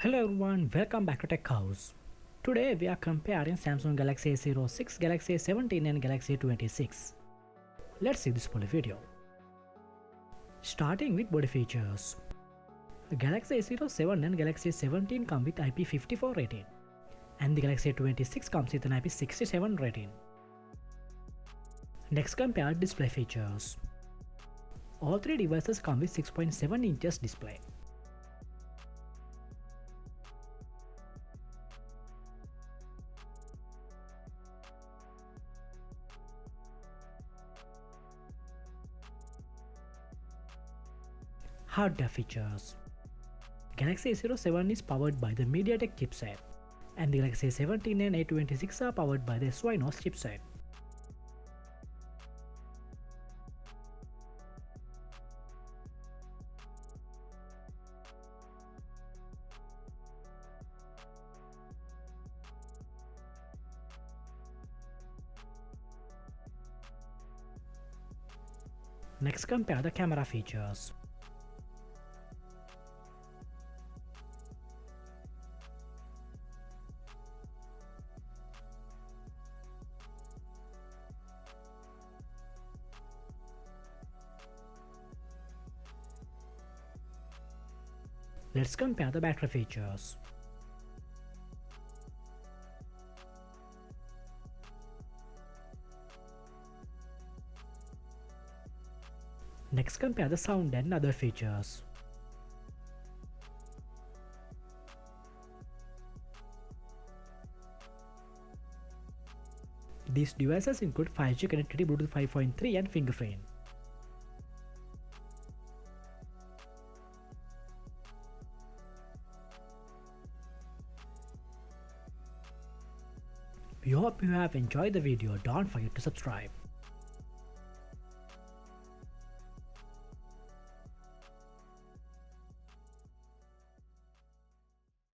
Hello everyone, welcome back to Tech House. Today we are comparing Samsung Galaxy A06, Galaxy A17 and Galaxy A26. Let's see this full video. Starting with body features. The Galaxy A07 and Galaxy A17 come with IP54 rating, and the Galaxy A26 comes with an IP67 rating. Next, compare display features. All three devices come with 6.7 inches display. Hardware features. Galaxy A07 is powered by the MediaTek chipset, and the Galaxy A17 and A26 are powered by the Exynos chipset. Next, compare the camera features. Let's compare the battery features. Next, compare the sound and other features. These devices include 5G connectivity, Bluetooth 5.3 and fingerprint. We hope you have enjoyed the video. Don't forget to subscribe.